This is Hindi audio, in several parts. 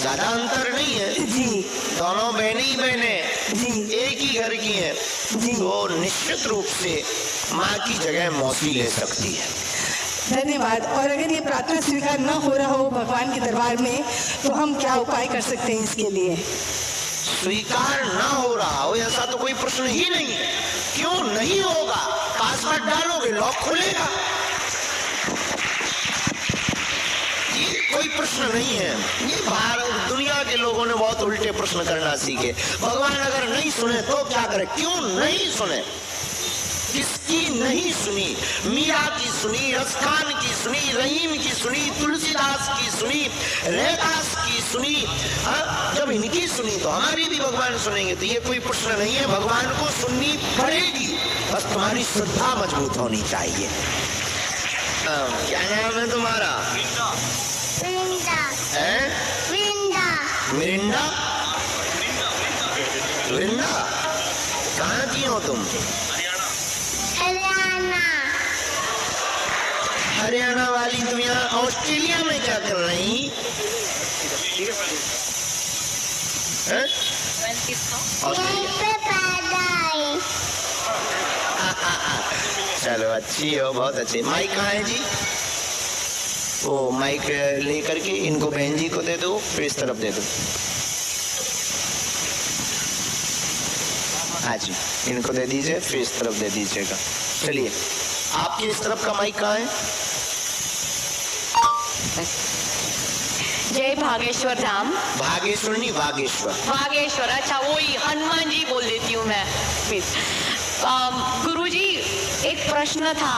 ज्यादा अंतर नहीं है जी दोनों बहनी बहने जी एक ही घर की हैं जी। तो निश्चित रूप से माँ की जगह मौसी ले सकती है। धन्यवाद। और अगर ये प्रार्थना स्वीकार न हो रहा हो भगवान के दरबार में तो हम क्या उपाय कर सकते हैं इसके लिए? स्वीकार ना हो रहा हो ऐसा तो कोई प्रश्न ही नहीं है। क्यों नहीं होगा? पासवर्ड डालोगे लॉक खुलेगा, ये कोई प्रश्न नहीं है। ये भारत दुनिया के लोगों ने बहुत उल्टे प्रश्न करना सीखे। भगवान अगर नहीं सुने तो क्या करे? क्यों नहीं सुने? किसकी नहीं सुनी? मीरा की सुनी, रसखान की सुनी, रहीम की सुनी, तुलसीदास की सुनी, रैदास की सुनी। जब इनकी सुनी तो हमारी भी भगवान सुनेंगे। तो ये कोई प्रश्न नहीं है, भगवान को सुननी पड़ेगी, बस तुम्हारी श्रद्धा मजबूत होनी चाहिए। क्या नाम है तुम्हारा? मिरिंडा। मिरिंडा कहाँ की हो तुम? हरियाणा वाली। तुम यहाँ ऑस्ट्रेलिया में क्या कर रही? चलो अच्छी हो, बहुत अच्छी। माइक कहाँ है जी? वो माइक लेकर के इनको बहन जी को दे दो, फिर इस तरफ दे दो। हाँ जी, इनको दे दीजिए, फिर इस तरफ दे दीजिएगा। चलिए, आपके इस तरफ का माइक कहाँ है? जय भागेश्वर धाम। भागेश्वर नहीं, वागेश्वर। भागेश्वर, अच्छा वही हनुमान जी बोल देती हूँ मैं। गुरुजी, एक प्रश्न था।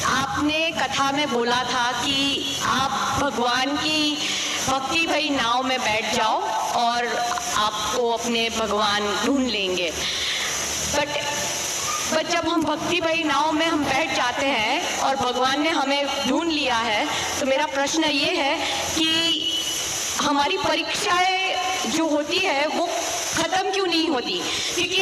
आपने कथा में बोला था कि आप भगवान की भक्ति भई नाव में बैठ जाओ और आपको अपने भगवान ढूंढ लेंगे। बट जब हम भक्ति भई नाव में हम बैठ जाते हैं और भगवान ने हमें ढूंढ लिया है, तो मेरा प्रश्न ये है कि हमारी परीक्षाएं जो होती है वो खत्म क्यों नहीं होती? क्योंकि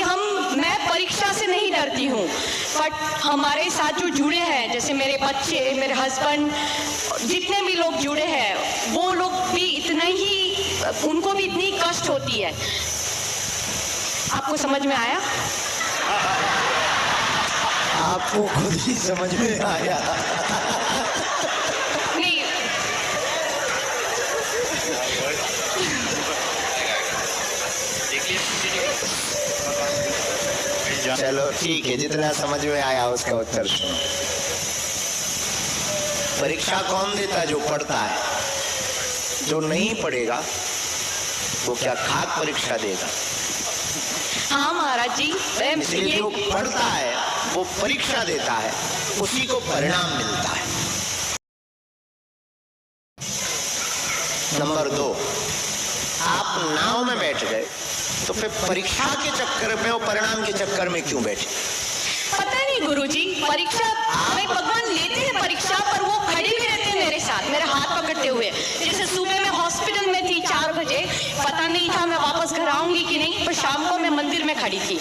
मैं परीक्षा से नहीं डरती हूँ, बट हमारे साथ जो जुड़े हैं, जैसे मेरे बच्चे, मेरे हस्बैंड, जितने भी लोग जुड़े हैं, वो लोग भी इतना ही, उनको भी इतनी कष्ट होती है। आपको समझ में आया? आपको खुद ही समझ में आया? नहीं, चलो ठीक है, जितना समझ में आया उसका उत्तर सुनो। परीक्षा कौन देता? जो पढ़ता है। जो नहीं पढ़ेगा वो क्या खाक परीक्षा देगा? हाँ महाराज जी, इसलिए जो पढ़ता है वो परीक्षा देता है, उसी को परिणाम मिलता है। नंबर 2, आप नाव में बैठ गए तो फिर परीक्षा के चक्कर में और परिणाम के चक्कर में क्यों बैठे? पता नहीं गुरुजी, परीक्षा में भगवान लेते हैं परीक्षा, पर वो खड़े भी रहते हैं मेरे साथ, मेरे हाथ पकड़ते हुए। जैसे सुबह मैं हॉस्पिटल में थी 4 बजे, पता नहीं था मैं वापस घर आऊंगी कि नहीं, पर शाम को मैं मंदिर में खड़ी थी।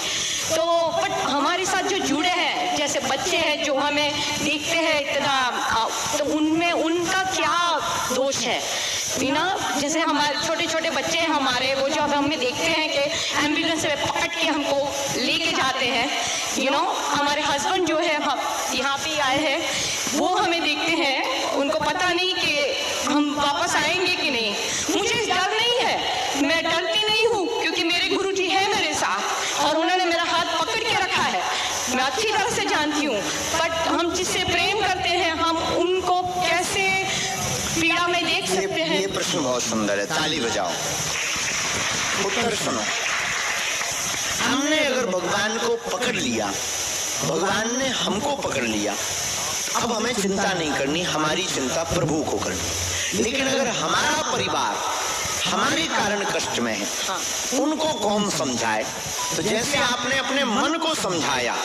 तो बट हमारे साथ जो जुड़े हैं, जैसे बच्चे हैं जो हमें देखते हैं इतना, तो उनमें उनका क्या दोष है? बिना, जैसे हमारे छोटे छोटे बच्चे हैं हमारे, वो जब हमें देखते हैं कि एम्बुलेंस में पकड़ के हमको लेके जाते हैं, हमारे हस्बैंड जो है यहाँ पे आए हैं, वो हमें देखते हैं, उनको पता नहीं कि हम वापस आएंगे कि नहीं। मुझे डर नहीं है, मैं डरती नहीं हूँ, क्योंकि मेरे गुरुजी हैं मेरे साथ और उन्होंने मेरा हाथ पकड़ के रखा है। मैं अच्छी तरह से जानती हूँ, बट हम जिससे प्रेम करते हैं, हम उनको कैसे पीड़ा में देख सकते हैं? ये प्रश्न बहुत सुंदर है, ताली बजाओ। उत्तर सुनो। हमने अगर भगवान को पकड़ लिया, भगवान ने हमको पकड़ लिया, अब हमें चिंता नहीं करनी, हमारी चिंता प्रभु को करनी। लेकिन अगर हमारा परिवार हमारे कारण कष्ट में है, उनको कौन समझाए? तो जैसे आपने अपने मन को समझाया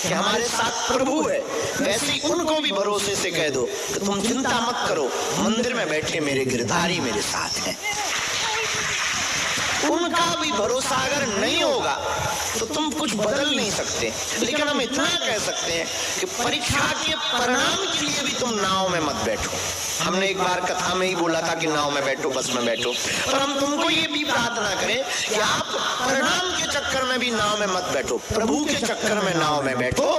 कि हमारे साथ प्रभु है, वैसे ही उनको भी भरोसे से कह दो कि तुम चिंता मत करो, मंदिर में बैठे मेरे गिरधारी मेरे साथ हैं। उनका भी भरोसा अगर नहीं होगा तो तुम कुछ बदल नहीं सकते। लेकिन हम इतना कह सकते हैं कि परीक्षा के परिणाम के लिए भी तुम नाव में मत बैठो। हमने एक बार कथा में ही बोला था कि नाव में बैठो, बस में बैठो, पर हम तुमको ये भी प्रार्थना करें कि आप परिणाम के चक्कर में भी नाव में मत बैठो, प्रभु के चक्कर में नाव में बैठो।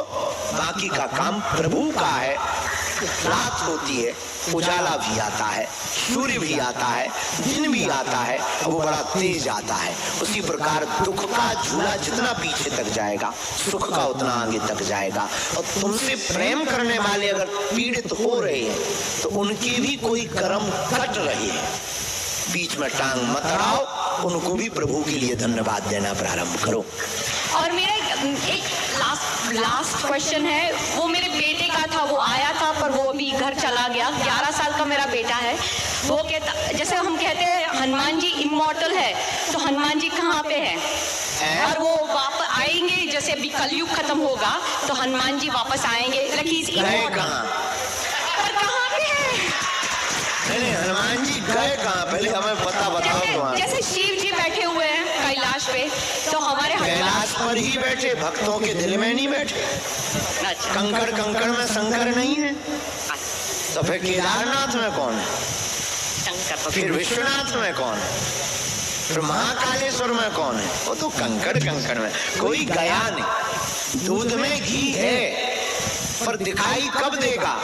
बाकी का काम प्रभु का है। रात होती है, उजाला भी आता है, सूर्य भी आता है, दिन भी आता है, वो बड़ा तेज आता है। उसी प्रकार दुख का झूला जितना पीछे तक जाएगा, सुख का उतना आगे तक जाएगा। और तुमसे प्रेम करने वाले अगर पीड़ित हो रहे हैं तो उनके भी कोई कर्म कट रहे हैं, बीच में टांग मत अड़ाओ, उनको भी प्रभु के लिए धन्यवाद देना प्रारंभ करो। और मेरा एक लास्ट क्वेश्चन है, वो मेरे बेटे का था, वो आया था पर वो अभी घर चला गया। 11 साल का मेरा बेटा है। वो कहता, जैसे हम कहते हैं हनुमान जी इमॉर्टल है, तो हनुमान जी कहाँ पे है? और वो वापस आएंगे, जैसे अभी कलयुग खत्म होगा तो हनुमान जी वापस आएंगे, लेकिन कहाँ? पर कहाँ पे है? नहीं, हनुमान जी गए कहाँ? पहले हमें पता बताओ तो। जैसे शिव जी बैठे हुए हैं कैलाश पे, तो हमारे कैलाश पर ही बैठे, भक्तों के दिल में नहीं बैठे। अच्छा। कंकड़ कंकड़ में शंकर नहीं है, तो फिर केदारनाथ में कौन है? शंकर। फिर विश्वनाथ में कौन है? फिर महाकालेश्वर में कौन है? वो तो कंकड़ कंकड़ में, कोई गया नहीं। दूध में घी है, पर दिखाई कब देगा?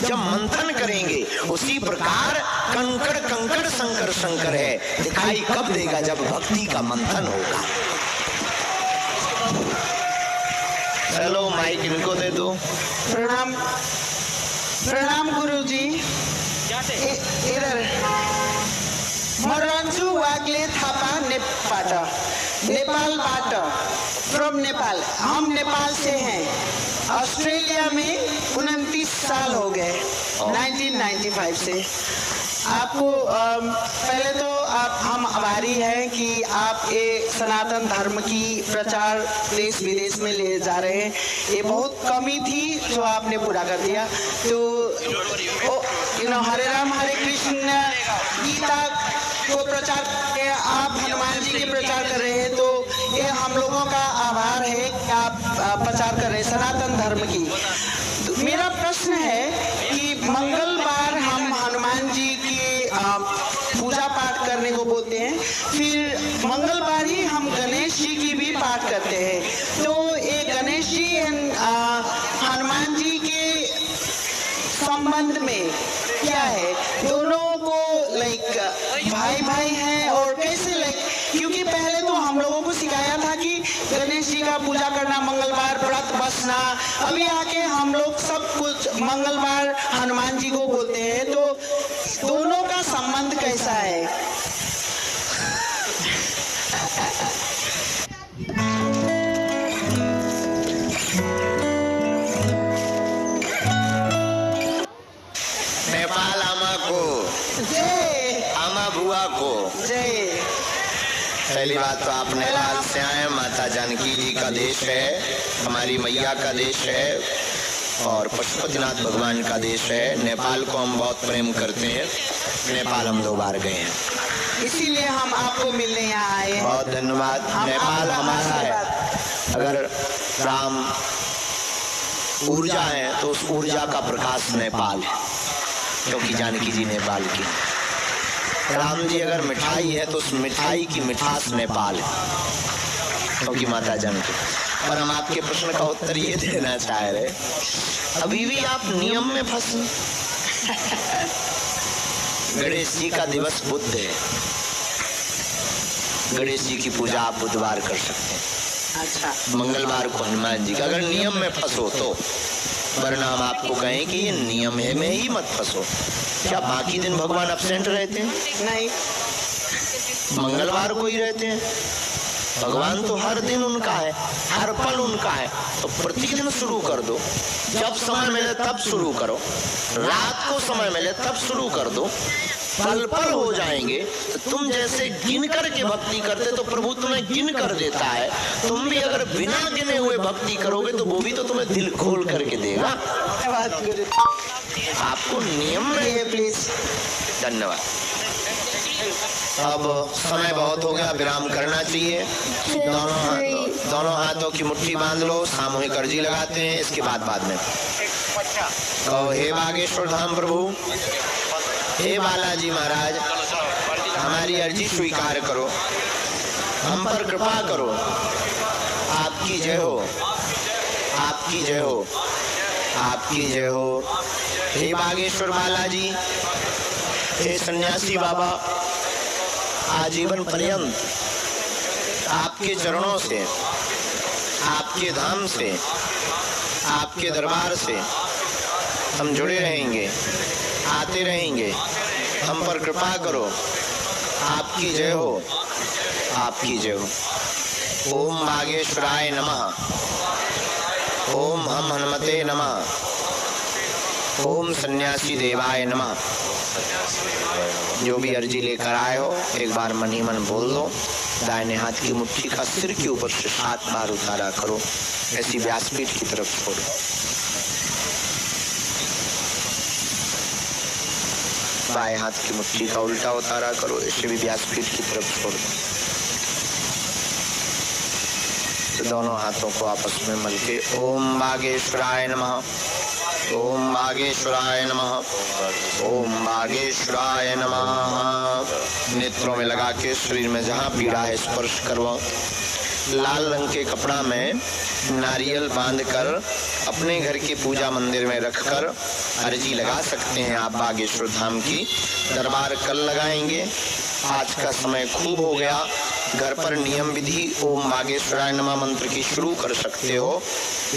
जब मंथन करेंगे। उसी प्रकार कंकड़ कंकड़ शंकर शंकर है, दिखाई कब देगा? जब भक्ति का मंथन होगा। चलो माइक इनको दे दो। प्रणाम, प्रणाम गुरुजी। इधर मरन्छु वाग्ले थापा नेपालबाट, फ्रॉम नेपाल। हम नेपाल से हैं। ऑस्ट्रेलिया में 29 साल हो गए, 1995 से। आपको पहले तो हम आभारी हैं कि आप ये सनातन धर्म की प्रचार देश विदेश में ले जा रहे हैं। ये बहुत कमी थी जो आपने पूरा कर दिया। तो हरे राम हरे कृष्ण गीता को प्रचार के आप हनुमान जी के प्रचार कर रहे हैं, तो ये हम लोगों का आभार है कि आप प्रचार कर रहे हैं सनातन धर्म की। तो मेरा प्रश्न है कि मंगलवार हम हनुमान जी की पूजा पाठ करने को बोलते हैं, फिर मंगलवार ही हम गणेश जी की भी पाठ करते हैं। तो ये गणेश जी हनुमान जी के संबंध में क्या है? दोनों को भाई भाई हैं और कैसे क्योंकि पहले तो हम लोगों को सिखाया था कि गणेश जी का पूजा करना, मंगलवार व्रत बसना, अभी आके हम लोग सब कुछ मंगलवार हनुमान जी को बोलते हैं। तो दोनों का संबंध कैसा है? नेपाल आमा को जय, आमा बुआ को जय। पहली बात तो आप नेपाल से आए, माता जानकी जी का देश है, हमारी मैया का देश है और पशुपतिनाथ भगवान का देश है। नेपाल को हम बहुत प्रेम करते हैं। नेपाल हम 2 बार गए हैं, इसीलिए हम आपको मिलने यहाँ आए हैं। बहुत धन्यवाद। नेपाल हमारा है। अगर राम ऊर्जा है तो उस ऊर्जा का प्रकाश नेपाल है, क्योंकि जानकी जी नेपाल की। राम जी अगर मिठाई है तो उस मिठाई की मिठास नेपाल है, क्योंकि माता जानकी। पर हम आपके प्रश्न का उत्तर ये देना चाह रहे, अभी भी आप नियम में फंसे। गणेश जी का दिवस बुध है, गणेश जी की पूजा आप बुधवार कर सकते हैं। अच्छा, मंगलवार को हनुमान जी का। अगर नियम में फंसो तो, वरना हम आपको कहें कि ये नियम है में ही मत फंसो। क्या बाकी दिन भगवान अब्सेंट रहते हैं? नहीं, मंगलवार को ही रहते हैं। भगवान तो हर दिन उनका है, हर पल उनका है। तो प्रतिदिन शुरू कर दो, जब समय मिले तब शुरू करो, रात को समय मिले तब शुरू कर दो, पल पल हो जाएंगे। तो तुम जैसे गिन करके भक्ति करते तो प्रभु तुम्हें गिन कर देता है। तुम भी अगर बिना गिने हुए भक्ति करोगे तो वो भी तो तुम्हें दिल खोल करके देगा। धन्यवाद गुरु। आपको नियम में प्लीज। धन्यवाद। अब समय बहुत हो गया, विराम करना चाहिए। दोनों हाथों की मुट्ठी बांध लो, सामूहिक अर्जी लगाते हैं। इसके बाद में कहो, हे बागेश्वर धाम प्रभु, हे बालाजी महाराज, हमारी अर्जी स्वीकार करो, हम पर कृपा करो। आपकी जय हो, आपकी जय हो, आपकी जय हो। हे बागेश्वर बालाजी, हे सन्यासी बाबा, आजीवन पर्यंत आपके चरणों से, आपके धाम से, आपके दरबार से हम जुड़े रहेंगे, आते रहेंगे। हम पर कृपा करो। आपकी जय हो, आपकी जय हो। ओम बागेश्वराय नमः, ओम हम हनुमते नमः, ओम सन्यासी देवाय नमः। जो भी अर्जी लेकर आए हो एक बार मन ही मन बोल दो। दाहिने हाथ की मुट्ठी का सिर के ऊपर से 7 बार उतारा करो, ऐसी व्यासपीठ की तरफ छोड़ो। बाएं हाथ की मुट्ठी का उल्टा उतारा करो, इसे भी व्यासपीठ की तरफ छोड़ दो। तो दोनों हाथों को आपस में मल के ओम बागेश्वराय नमः, ओम बागेश्वराय नमः, ओम बागेश्वराय नमः। नेत्रों में लगा के शरीर में जहाँ पीड़ा है स्पर्श करवाओ। लाल रंग के कपड़ा में नारियल बांधकर अपने घर के पूजा मंदिर में रखकर अर्जी लगा सकते हैं आप बागेश्वर धाम की। दरबार कल लगाएंगे, आज का समय खूब हो गया। घर पर नियम विधि ओम बागेश्वराय नमः मंत्र की शुरू कर सकते हो,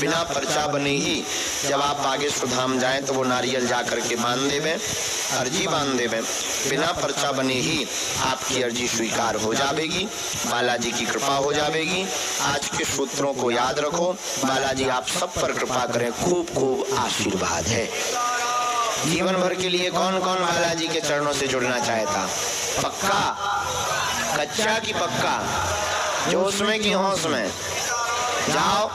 बिना पर्चा बने ही। जब आप बागेश्वर धाम जाएं तो वो नारियल जा करके बांध देवे, अर्जी बांध देवे, बिना पर्चा बने ही आपकी अर्जी स्वीकार हो जाएगी, बालाजी की कृपा हो जाएगी। आज के सूत्रों को याद रखो, बालाजी आप सब पर कृपा करें, खूब खूब आशीर्वाद है। जीवन भर के लिए कौन कौन बालाजी के चरणों से जुड़ना चाहता? पक्का, कच्चा की पक्का, जोश में की होश में? जाओ